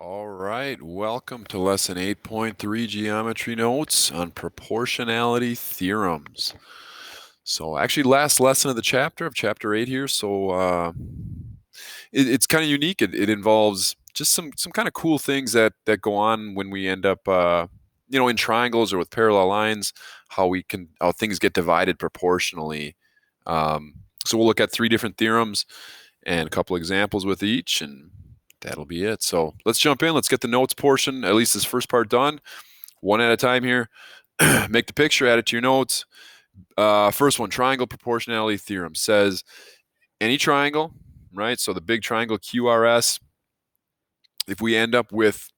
All right, welcome to lesson 8.3 Geometry Notes on Proportionality Theorems. So actually last lesson of the chapter, of chapter 8 here, it's kind of unique. It involves just some kind of cool things that go on when we end up in triangles or with parallel lines, how things get divided proportionally. So we'll look at three different theorems and a couple examples with each, and that'll be it. So let's jump in. Let's get the notes portion, at least this first part, done. One at a time here. Make the picture, add it to your notes. First one, triangle proportionality theorem says any triangle, right? So the big triangle QRS, if we end up with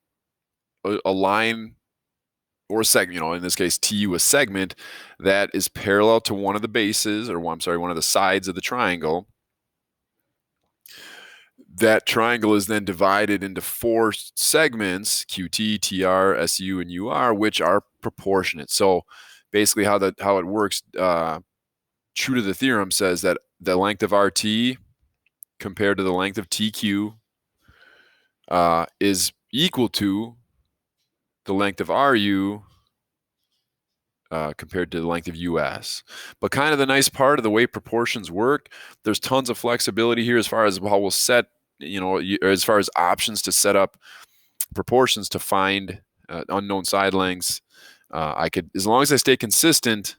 a line or a segment, in this case, TU, a segment that is parallel to one of the bases, one of the sides of the triangle, that triangle is then divided into four segments, QT, TR, SU, and UR, which are proportionate. So basically how it works, true to the theorem, says that the length of RT compared to the length of TQ is equal to the length of RU compared to the length of US. But kind of the nice part of the way proportions work, there's tons of flexibility here as far as how we'll set, as far as options to set up proportions to find unknown side lengths. I could, as long as I stay consistent,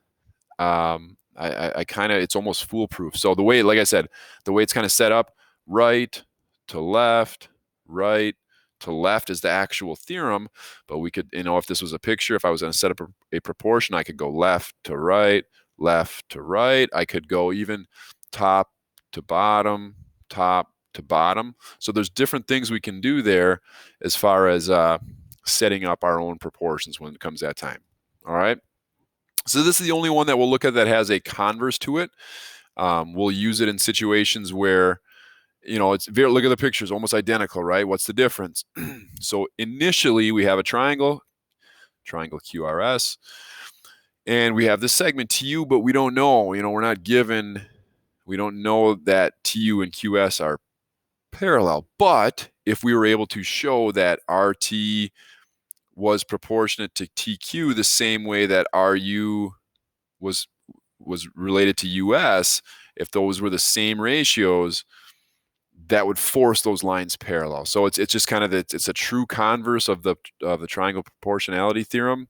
I kind of, it's almost foolproof. So the way, like I said, the way it's kind of set up, right to left, right to left is the actual theorem. But we could, if this was a picture, if I was going to set up a proportion, I could go left to right. I could go even top to bottom, top to bottom. So there's different things we can do there as far as setting up our own proportions when it comes that time. All right. So this is the only one that we'll look at that has a converse to it. We'll use it in situations where, it's very, look at the pictures, almost identical, right? What's the difference? So initially we have a triangle QRS, and we have this segment TU, but we don't know, we don't know that TU and QS are parallel. But if we were able to show that RT was proportionate to TQ the same way that RU was related to US, if those were the same ratios, that would force those lines parallel. So it's just kind of it's a true converse of the triangle proportionality theorem.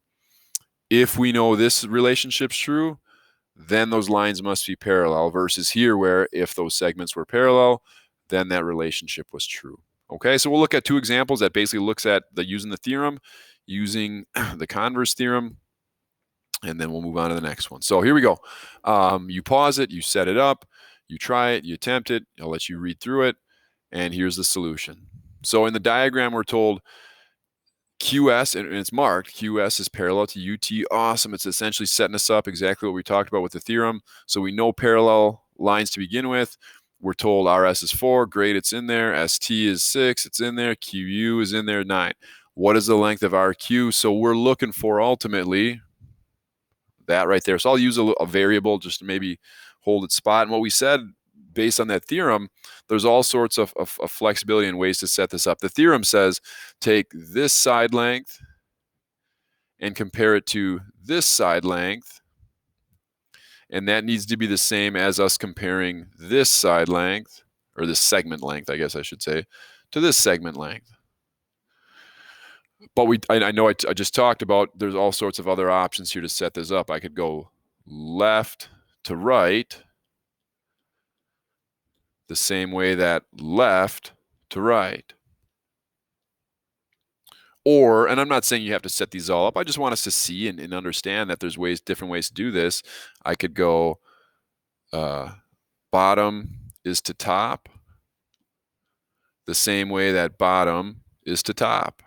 If we know this relationship's true, then those lines must be parallel, versus here where if those segments were parallel, then that relationship was true. Okay, so we'll look at two examples that basically looks at using the theorem, using the converse theorem, and then we'll move on to the next one. So here we go. You pause it, you set it up, you try it, you attempt it. I'll let you read through it, and here's the solution. So in the diagram, we're told QS, and it's marked, QS is parallel to UT. Awesome. It's essentially setting us up exactly what we talked about with the theorem. So we know parallel lines to begin with. We're told RS is 4, great, it's in there. ST is 6, it's in there. QU is in there, 9. What is the length of RQ? So we're looking for ultimately that right there. So I'll use a variable just to maybe hold its spot. And what we said based on that theorem, there's all sorts of flexibility and ways to set this up. The theorem says take this side length and compare it to this side length, and that needs to be the same as us comparing this side length, or this segment length, I guess I should say, to this segment length. But I know I just talked about there's all sorts of other options here to set this up. I could go left to right the same way that left to right. Or, and I'm not saying you have to set these all up, I just want us to see and understand that there's different ways to do this. I could go bottom is to top the same way that bottom is to top.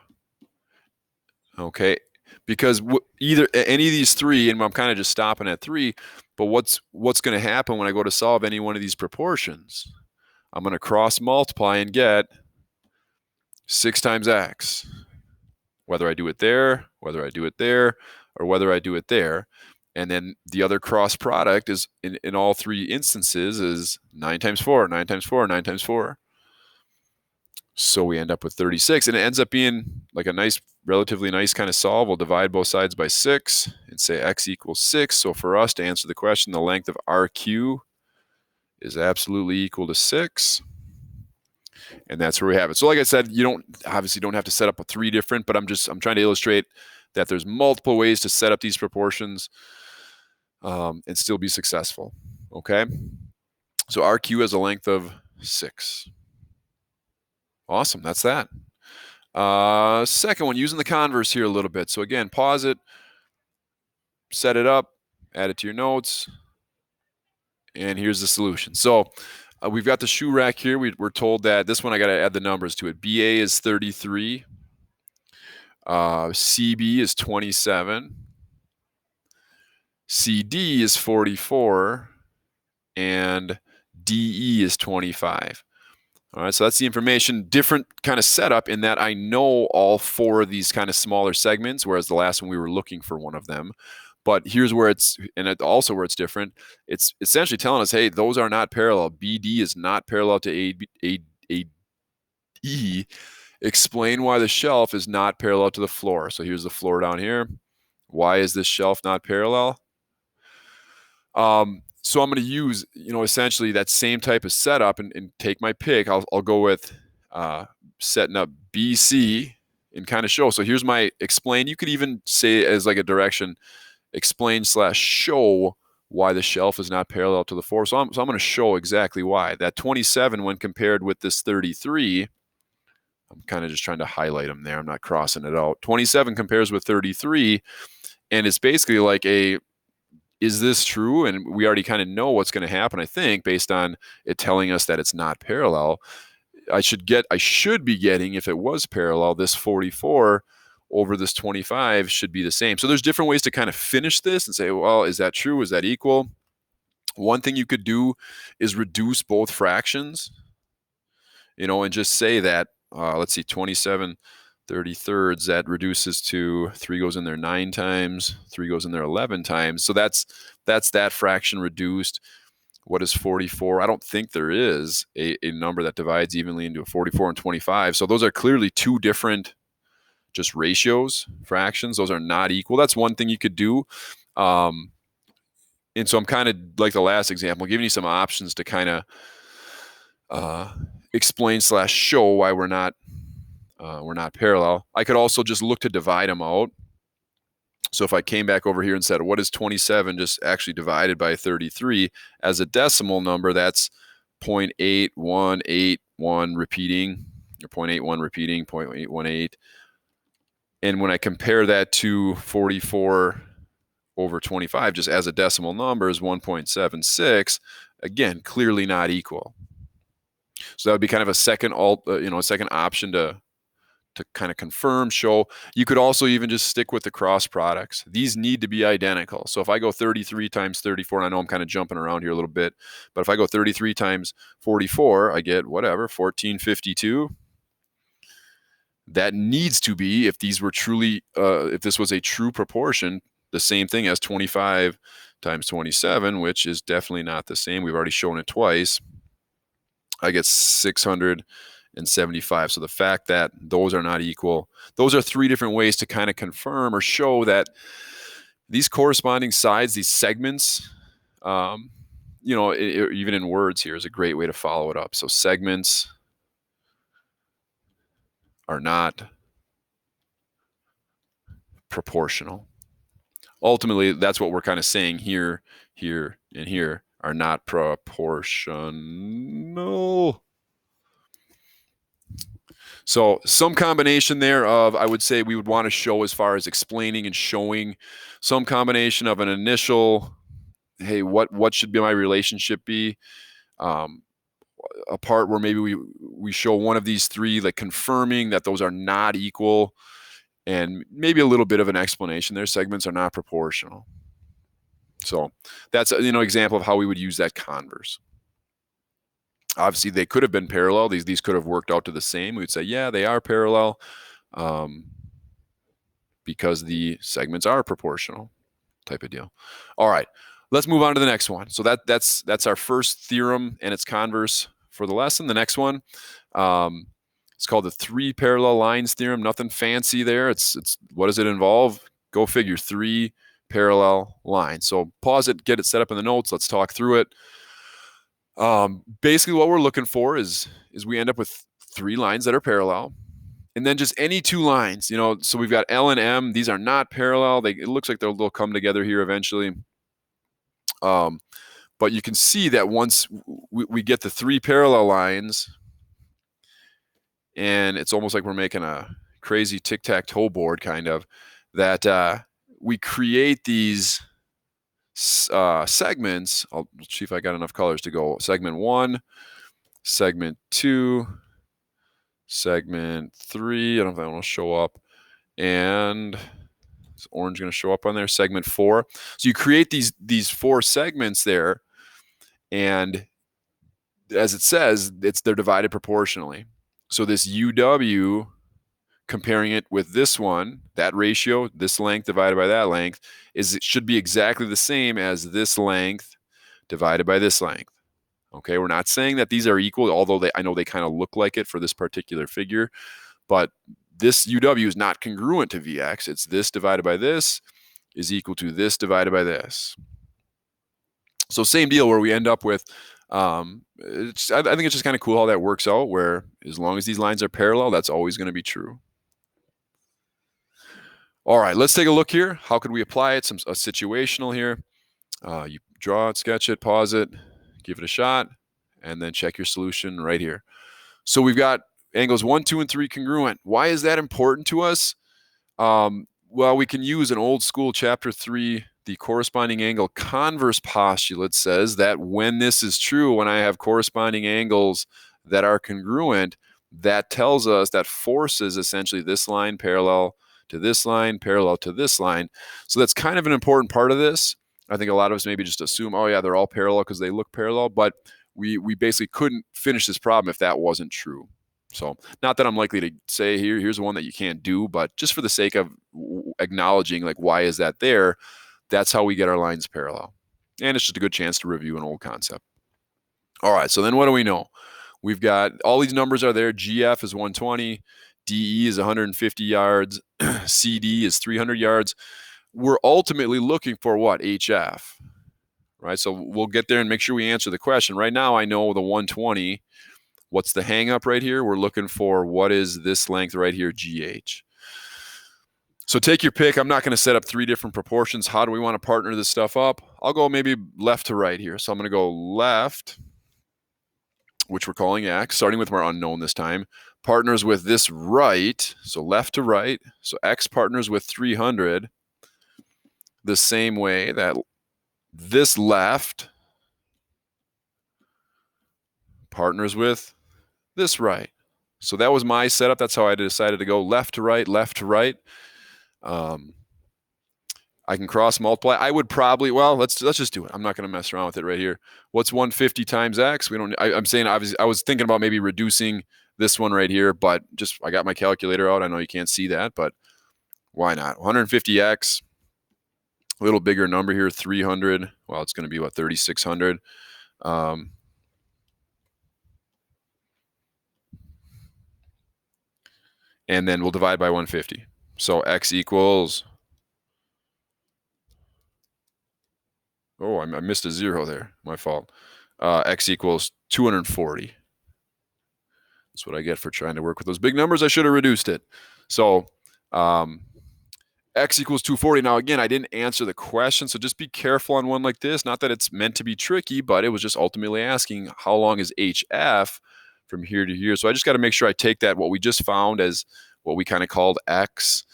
Okay, because either any of these three, and I'm kind of just stopping at 3, but what's going to happen when I go to solve any one of these proportions? I'm going to cross multiply and get 6 times x. Whether I do it there, whether I do it there, or whether I do it there. And then the other cross product is in all 3 instances is 9 times 4, 9 times 4, 9 times 4. So we end up with 36, and it ends up being like a nice, relatively nice kind of solve. We'll divide both sides by 6 and say x equals 6. So for us to answer the question, the length of RQ is absolutely equal to 6. And that's where we have it. So like I said, you don't obviously don't have to set up a 3 different, but I'm trying to illustrate that there's multiple ways to set up these proportions and still be successful. Okay. So RQ has a length of 6. Awesome. That's that. Second one, using the converse here a little bit. So again, pause it, set it up, add it to your notes, and here's the solution. So we've got the shoe rack here. We're told that this one I got to add the numbers to it. BA is 33. CB is 27. CD is 44. And DE is 25. All right, so that's the information. Different kind of setup in that I know all 4 of these kind of smaller segments, whereas the last one we were looking for one of them. But here's where also where it's different. It's essentially telling us, hey, those are not parallel. BD is not parallel to AE. Explain why the shelf is not parallel to the floor. So here's the floor down here. Why is this shelf not parallel? So I'm going to use, essentially that same type of setup and take my pick. I'll go with setting up BC and kind of show. So here's my explain. You could even say as like a direction, explain/show why the shelf is not parallel to the floor. So I'm going to show exactly why. That 27, when compared with this 33, I'm kind of just trying to highlight them there. I'm not crossing it out. 27 compares with 33, and it's basically like is this true? And we already kind of know what's going to happen, I think, based on it telling us that it's not parallel. I should be getting, if it was parallel, this 44 over this 25 should be the same. So there's different ways to kind of finish this and say, well, is that true? Is that equal? One thing you could do is reduce both fractions, and just say that, let's see, 27 33rds, that reduces to 3 goes in there 9 times, 3 goes in there 11 times. So that's that fraction reduced. What is 44? I don't think there is a number that divides evenly into a 44 and 25. So those are clearly 2 different just ratios, fractions. Those are not equal. That's one thing you could do. And so I'm kind of like the last example, giving you some options to kind of explain/show why we're not parallel. I could also just look to divide them out. So if I came back over here and said, what is 27 just actually divided by 33 as a decimal number, that's 0.8181 repeating, or 0.81 repeating, 0.818. And when I compare that to 44 over 25, just as a decimal number, is 1.76. Again, clearly not equal. So that would be kind of a second option to kind of confirm, show. You could also even just stick with the cross products. These need to be identical. So if I go 33 times 34, and I know I'm kind of jumping around here a little bit, but if I go 33 times 44, I get whatever, 1452. That needs to be, if these were truly, if this was a true proportion, the same thing as 25 times 27, which is definitely not the same. We've already shown it twice. I get 675. So the fact that those are not equal, those are 3 different ways to kind of confirm or show that these corresponding sides, these segments, even in words here is a great way to follow it up. So segments are not proportional. Ultimately, that's what we're kind of saying here, here, and here are not proportional. So some combination there of, I would say we would want to show as far as explaining and showing some combination of an initial, hey, what should be my relationship be? A part where maybe we show one of these 3, like confirming that those are not equal, and maybe a little bit of an explanation. Their segments are not proportional. So that's example of how we would use that converse. Obviously, they could have been parallel. These could have worked out to the same. We would say, yeah, they are parallel because the segments are proportional, type of deal. All right, let's move on to the next one. So that's our first theorem and its converse for the lesson. The next one, it's It's called the three parallel lines theorem. Nothing fancy there. It's what does it involve? Go figure, three parallel lines. So pause it, get it set up in the notes. Let's talk through it. Basically, what we're looking for is we end up with three lines that are parallel, and then just any two lines. So we've got L and M. These are not parallel. It looks like they'll come together here eventually. But you can see that once we get the three parallel lines, and it's almost like we're making a crazy tic-tac-toe board kind of, that we create these segments. I'll see if I got enough colors to go. Segment 1, segment 2, segment 3. I don't know if that one will show up. And is orange going to show up on there? Segment 4. So you create these four segments there, and as it says, they're divided proportionally. So this UW, comparing it with this one, that ratio, this length divided by that length, it should be exactly the same as this length divided by this length. Okay, we're not saying that these are equal, although I know they kind of look like it for this particular figure, but this UW is not congruent to VX. It's this divided by this is equal to this divided by this. So same deal where we end up with, I think it's just kind of cool how that works out, where as long as these lines are parallel, that's always going to be true. All right, let's take a look here. How could we apply it? A situational here. You draw it, sketch it, pause it, give it a shot, and then check your solution right here. So we've got angles 1, 2, and 3 congruent. Why is that important to us? Well, we can use an old school chapter 3, the corresponding angle converse postulate says that when this is true, when I have corresponding angles that are congruent, that tells us, that forces essentially this line parallel to this line, parallel to this line. So that's kind of an important part of this. I think a lot of us maybe just assume, oh yeah, they're all parallel because they look parallel, but we basically couldn't finish this problem if that wasn't true. So not that I'm likely to say here's one that you can't do, but just for the sake of acknowledging, like, why is that there? That's how we get our lines parallel. And it's just a good chance to review an old concept. All right, so then what do we know? We've got all these numbers are there. GF is 120, DE is 150 yards, CD is 300 yards. We're ultimately looking for what? HF, right? So we'll get there and make sure we answer the question. Right now, I know the 120. What's the hang up right here? We're looking for what is this length right here, GH. So take your pick. I'm not going to set up three different proportions. How do we want to partner this stuff up? I'll go maybe left to right here. So I'm going to go left, which we're calling X, starting with our unknown this time, partners with this right, so left to right. So X partners with 300 the same way that this left partners with this right. So that was my setup. That's how I decided to go left to right, left to right. I can cross multiply. I would probably, well, let's just do it. I'm not going to mess around with it right here. What's 150 times X? I'm saying, obviously, I was thinking about maybe reducing this one right here, but just, I got my calculator out. I know you can't see that, but why not? 150X, a little bigger number here, 300. Well, it's going to be what, 3,600. And then we'll divide by 150. So X equals, oh, I missed a zero there. My fault. X equals 240. That's what I get for trying to work with those big numbers. I should have reduced it. So X equals 240. Now, again, I didn't answer the question, so just be careful on one like this. Not that it's meant to be tricky, but it was just ultimately asking how long is HF from here to here. So I just got to make sure I take that, what we just found, as what we kind of called X.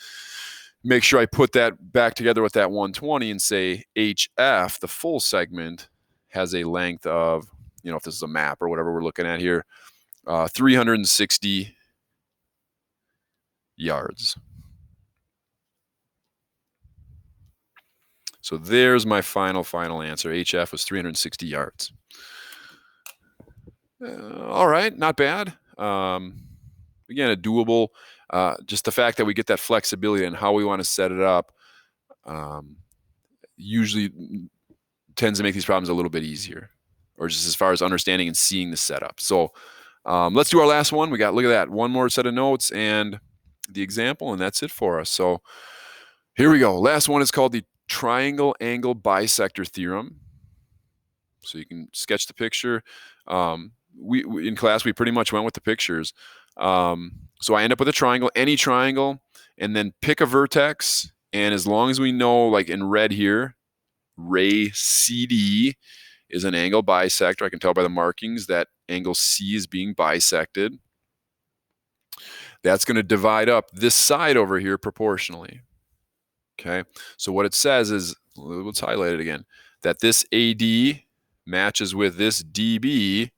Make sure I put that back together with that 120 and say HF, the full segment, has a length of, if this is a map or whatever we're looking at here, 360 yards. So there's my final answer. HF was 360 yards. All right, not bad. Again, a doable. Just the fact that we get that flexibility and how we want to set it up usually tends to make these problems a little bit easier, or just as far as understanding and seeing the setup. So Let's do our last one. Look at that. One more set of notes and the example, and that's it for us. So here we go. Last one is called the triangle angle bisector theorem. So you can sketch the picture. We in class, we pretty much went with the pictures. So I end up with a triangle, any triangle, and then pick a vertex. And as long as we know, like in red here, ray CD is an angle bisector. I can tell by the markings that angle C is being bisected. That's going to divide up this side over here proportionally. Okay, so what it says is, let's highlight it again, that this AD matches with this DB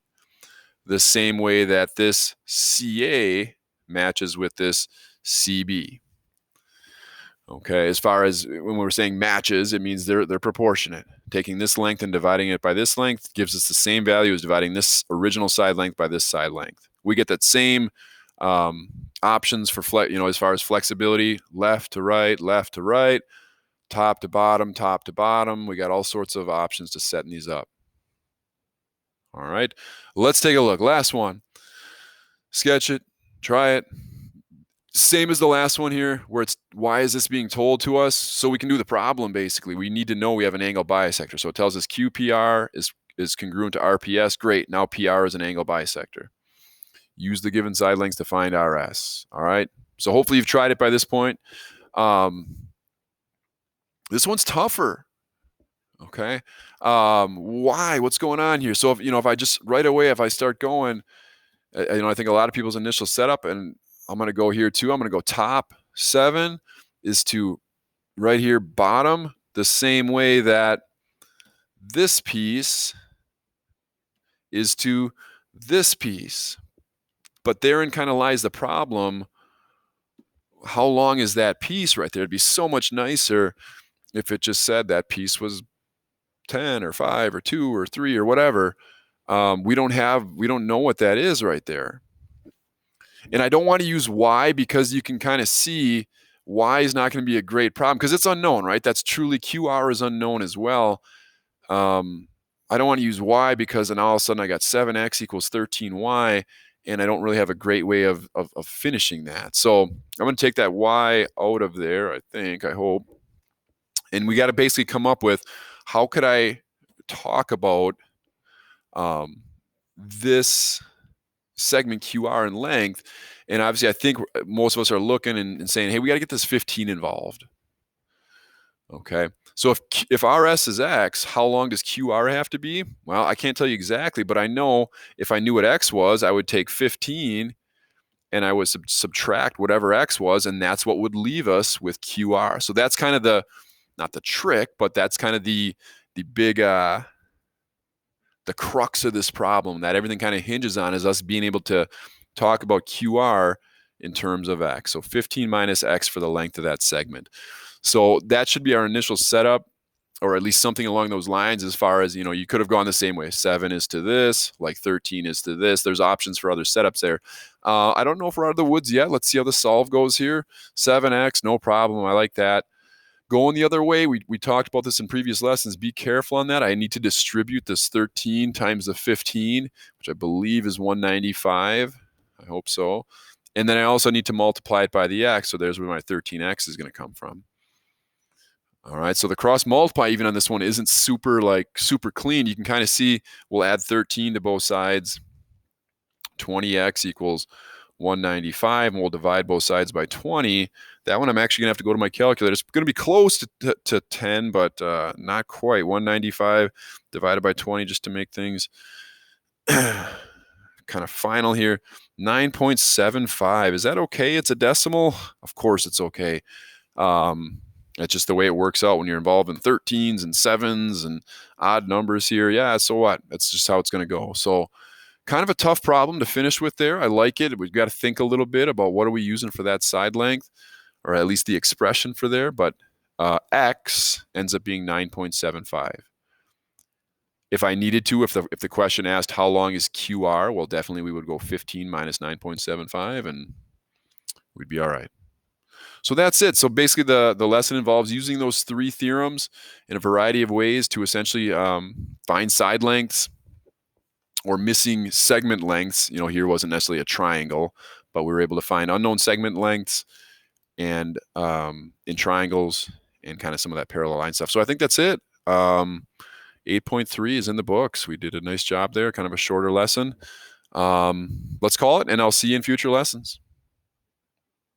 the same way that this CA matches with this CB. Okay, as far as when we're saying matches, it means they're proportionate. Taking this length and dividing it by this length gives us the same value as dividing this original side length by this side length. We get that same options for as far as flexibility, left to right, top to bottom. We got all sorts of options to setting these up. All right, let's take a look. Last one. Sketch it, try it. Same as the last one here, where it's why is this being told to us? So we can do the problem, basically. We need to know we have an angle bisector. So it tells us QPR is congruent to RPS. Great, now PR is an angle bisector. Use the given side lengths to find RS. All right, so hopefully you've tried it by this point. This one's tougher. Okay, why? What's going on here? So if I just right away, if I start going, I think a lot of people's initial setup, and I'm going to go here too. I'm going to go top 7 is to right here bottom, the same way that this piece is to this piece. But therein kind of lies the problem. How long is that piece right there? It'd be so much nicer if it just said that piece was 10 or 5 or 2 or 3 or whatever. We don't know what that is right there. And I don't want to use Y because you can kind of see Y is not going to be a great problem because it's unknown, right? That's truly QR is unknown as well. I don't want to use Y because then all of a sudden I got 7x equals 13y, and I don't really have a great way of finishing that. So I'm going to take that Y out of there, I hope. And we got to basically come up with how could I talk about this segment QR in length. And obviously I think most of us are looking and saying, hey, we got to get this 15 involved. Okay, so if RS is X, how long does QR have to be? Well, I can't tell you exactly, but I know if I knew what X was, I would take 15 and I would subtract whatever X was, and that's what would leave us with QR. So that's kind of not the trick, but that's kind of the big the crux of this problem that everything kind of hinges on is us being able to talk about QR in terms of X. So 15 minus X for the length of that segment. So that should be our initial setup, or at least something along those lines as far as, you could have gone the same way. 7 is to this, like 13 is to this. There's options for other setups there. I don't know if we're out of the woods yet. Let's see how the solve goes here. 7x, no problem. I like that. Going the other way, we talked about this in previous lessons. Be careful on that. I need to distribute this 13 times the 15, which I believe is 195. I hope so. And then I also need to multiply it by the x. So there's where my 13x is going to come from. All right, so the cross multiply even on this one isn't super clean. You can kind of see we'll add 13 to both sides. 20x equals 195, and we'll divide both sides by 20. That one I'm actually going to have to go to my calculator. It's going to be close to 10, but not quite. 195 divided by 20 just to make things kind of final here. 9.75. Is that okay? It's a decimal? Of course it's okay. That's just the way it works out when you're involved in 13s and 7s and odd numbers here. Yeah, so what? That's just how it's going to go. So kind of a tough problem to finish with there. I like it. We've got to think a little bit about what are we using for that side length, or at least the expression for there. But X ends up being 9.75. If I needed to, if the question asked how long is QR, well, definitely we would go 15 minus 9.75 and we'd be all right. So that's it. So basically the lesson involves using those 3 theorems in a variety of ways to essentially find side lengths, or missing segment lengths. Here wasn't necessarily a triangle, but we were able to find unknown segment lengths and in triangles and kind of some of that parallel line stuff. So I think that's it. 8.3 is in the books. We did a nice job there, kind of a shorter lesson. Let's call it, and I'll see you in future lessons.